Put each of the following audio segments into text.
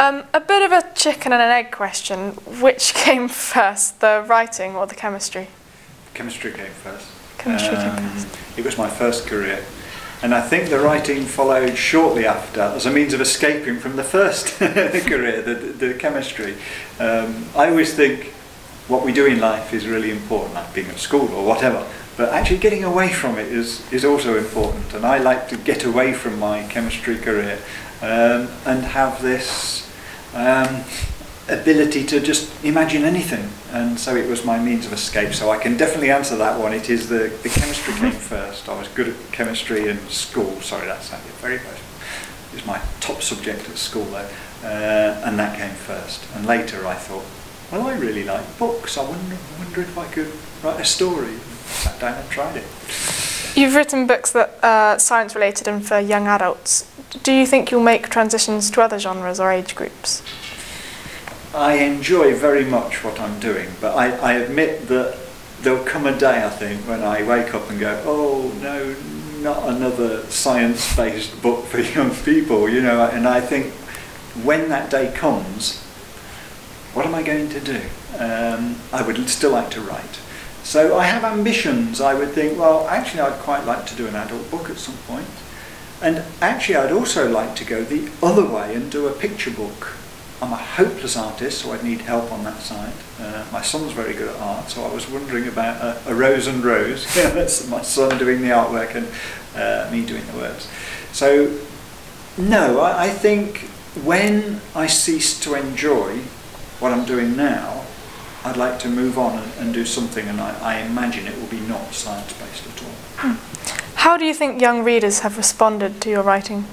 A bit of a chicken and an egg question. Which came first, the writing or the chemistry? Chemistry came first. Chemistry came first. It was my first career. And I think the writing followed shortly after as a means of escaping from the first career, the chemistry. I always think what we do in life is really important, like being at school or whatever, but actually getting away from it is also important. And I like to get away from my chemistry career and have this ability to just imagine anything. And so it was my means of escape. So I can definitely answer that one. It is the chemistry came first. I was good at chemistry in school. Sorry, that sounded very bad. It was my top subject at school though. And that came first. And later I thought, well, I really like books. I wonder if I could write a story. Sat down and tried it. You've written books that are science related and for young adults. Do you think you'll make transitions to other genres or age groups? I enjoy very much what I'm doing, but I admit that there'll come a day, I think, when I wake up and go, oh no, not another science-based book for young people, you know, and I think when that day comes, what am I going to do? I would still like to write. So I have ambitions. I would think, well, actually I'd quite like to do an adult book at some point. And actually I'd also like to go the other way and do a picture book. I'm a hopeless artist, so I'd need help on that side. My son's very good at art, so I was wondering about a Rose and Rose. That's my son doing the artwork and me doing the words. So, no, I think when I cease to enjoy what I'm doing now, I'd like to move on and do something, and I imagine it will be not science-based at all. How do you think young readers have responded to your writing?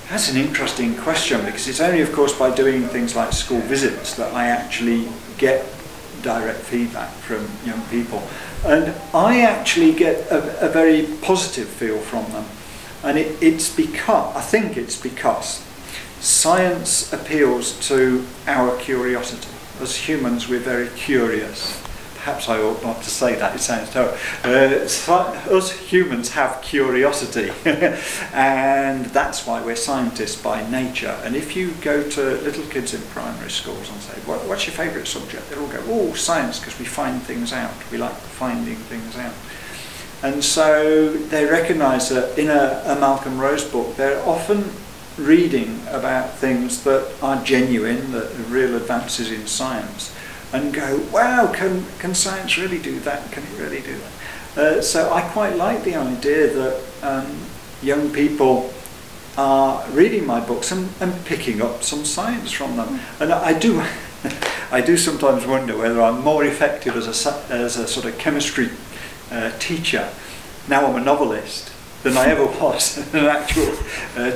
That's an interesting question, because it's only, of course, by doing things like school visits that I actually get direct feedback from young people. And I actually get a very positive feel from them. And it's because, I think it's because science appeals to our curiosity. As humans, we're very curious. Perhaps I ought not to say that, it sounds terrible. Us humans have curiosity, and that's why we're scientists by nature. And if you go to little kids in primary schools and say, what's your favourite subject? They'll all go, oh, science, because we find things out. We like finding things out. And so they recognise that in a Malcolm Rose book, they're often reading about things that are genuine, that are real advances in science, and go, wow, can science really do that? Can it really do that? So I quite like the idea that young people are reading my books and picking up some science from them. And I do sometimes wonder whether I'm more effective as a sort of chemistry teacher. Now I'm a novelist than I ever was an actual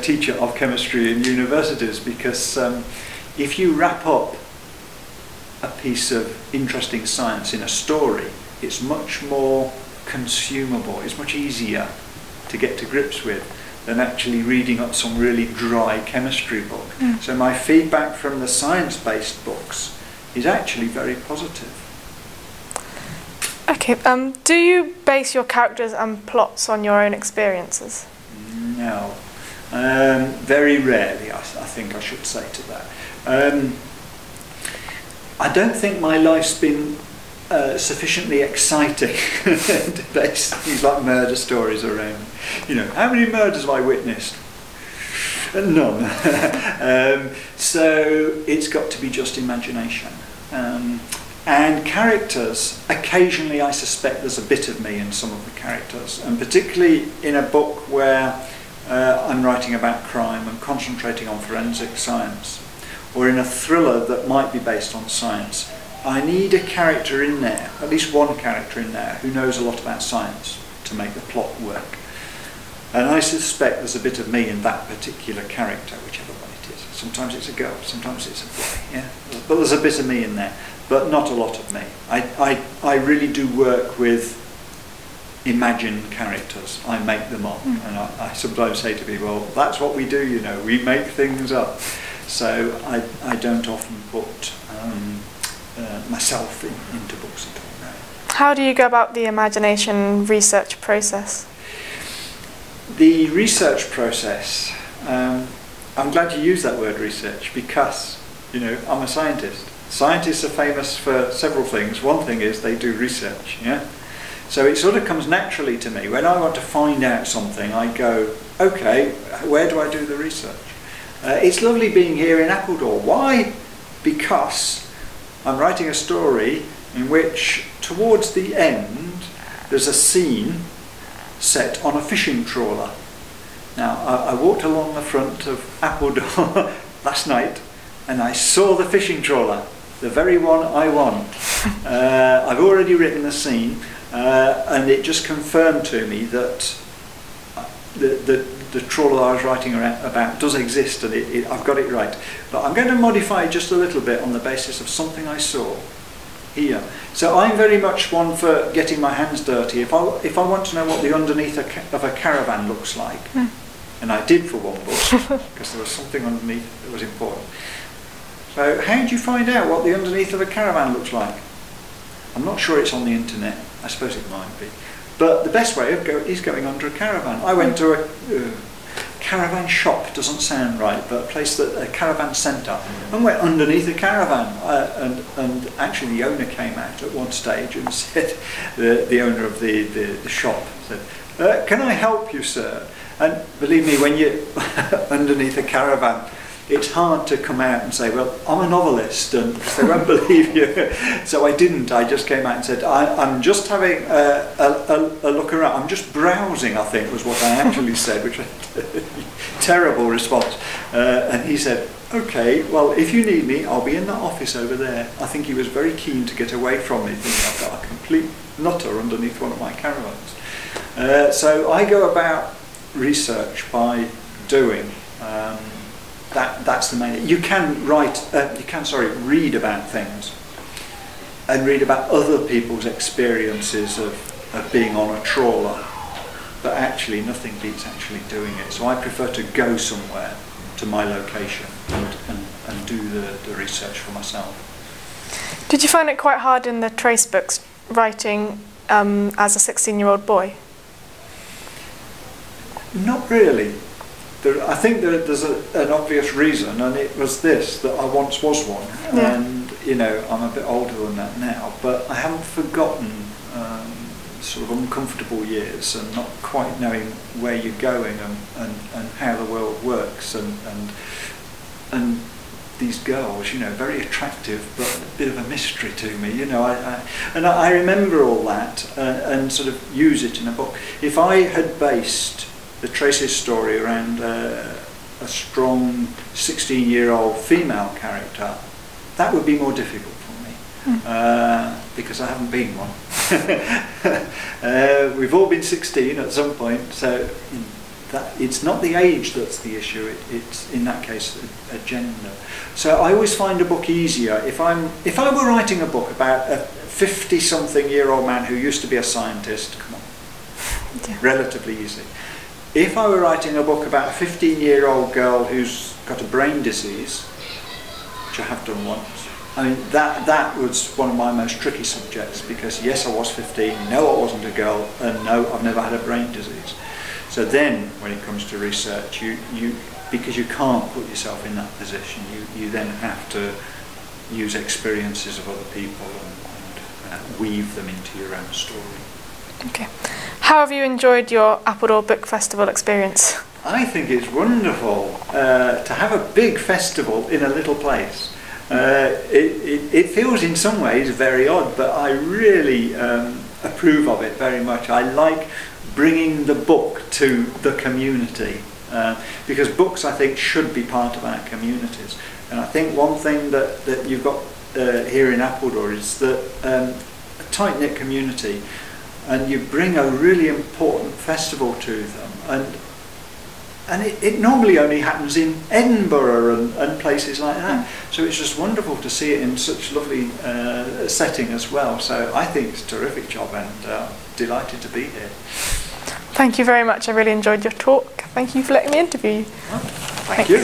teacher of chemistry in universities, because if you wrap up a piece of interesting science in a story, it's much more consumable, it's much easier to get to grips with than actually reading up some really dry chemistry book. So my feedback from the science-based books is actually very positive. Okay, do you base your characters and plots on your own experiences? No, very rarely, I think I should say to that. I don't think my life's been sufficiently exciting to base things like murder stories around. You know, how many murders have I witnessed? None. So it's got to be just imagination. And characters, occasionally I suspect there's a bit of me in some of the characters, and particularly in a book where I'm writing about crime and concentrating on forensic science, or in a thriller that might be based on science, I need a character in there, at least one character in there, who knows a lot about science to make the plot work. And I suspect there's a bit of me in that particular character, whichever one it is. Sometimes it's a girl, sometimes it's a boy, yeah? But there's a bit of me in there, but not a lot of me. I really do work with imagined characters. I make them up, and I sometimes say to people, well, that's what we do, you know, we make things up. So I don't often put myself into books at all. No. How do you go about the imagination research process? The research process, I'm glad you use that word research, because, you know, I'm a scientist. Scientists are famous for several things. One thing is they do research, yeah? So it sort of comes naturally to me. When I want to find out something, I go, okay, where do I do the research? It's lovely being here in Appledore. Why? Because I'm writing a story in which, towards the end, there's a scene set on a fishing trawler. Now, I walked along the front of Appledore last night, and I saw the fishing trawler, the very one I want. I've already written the scene, and it just confirmed to me that the trawler I was writing about does exist, and I've got it right. But I'm going to modify it just a little bit on the basis of something I saw here. So I'm very much one for getting my hands dirty. If I want to know what the underneath of a caravan looks like, and I did for one book, because there was something underneath that was important. So how do you find out what the underneath of a caravan looks like? I'm not sure it's on the internet. I suppose it might be. But the best way is going under a caravan. I went to a caravan shop, doesn't sound right, but a caravan centre, and went underneath a caravan. And actually the owner came out at one stage and said, the owner of the shop said, can I help you, sir? And believe me, when you're underneath a caravan, it's hard to come out and say, well, I'm a novelist, and they won't believe you. So I didn't. I just came out and said, I'm just having a look around. I'm just browsing, I think, was what I actually said, which was a terrible response. And he said, okay, well, if you need me, I'll be in that office over there. I think he was very keen to get away from me, thinking I've got a complete nutter underneath one of my caravans. So I go about research by doing. That's the main. You can read about things, and read about other people's experiences of being on a trawler, but actually nothing beats actually doing it. So I prefer to go somewhere to my location and do the research for myself. Did you find it quite hard in the trace books writing as a 16-year-old boy? Not really. I think there's an obvious reason, and it was this, that I once was one, yeah. And you know, I'm a bit older than that now, but I haven't forgotten sort of uncomfortable years and not quite knowing where you're going and how the world works, and these girls, you know, very attractive but a bit of a mystery to me, you know. I remember all that and sort of use it in a book. If I had based the Tracy's story around a strong 16-year-old female character, that would be more difficult for me, because I haven't been one. We've all been 16 at some point, so it's not the age that's the issue, it's in that case a gender. So I always find a book easier if I were writing a book about a 50-something-year-old man who used to be a scientist. Come on, yeah. Relatively easy. If I were writing a book about a 15-year-old girl who's got a brain disease, which I have done once, I mean, that was one of my most tricky subjects, because yes, I was 15, no, I wasn't a girl, and no, I've never had a brain disease. So then, when it comes to research, because you can't put yourself in that position, you then have to use experiences of other people and weave them into your own story. Okay. How have you enjoyed your Appledore Book Festival experience? I think it's wonderful to have a big festival in a little place. It feels in some ways very odd, but I really approve of it very much. I like bringing the book to the community, because books, I think, should be part of our communities. And I think one thing that you've got here in Appledore is that a tight-knit community, and you bring a really important festival to them, and it normally only happens in Edinburgh and places like that. So it's just wonderful to see it in such lovely setting as well. So I think it's a terrific job, and delighted to be here. Thank you very much. I really enjoyed your talk. Thank you for letting me interview you. Thank you.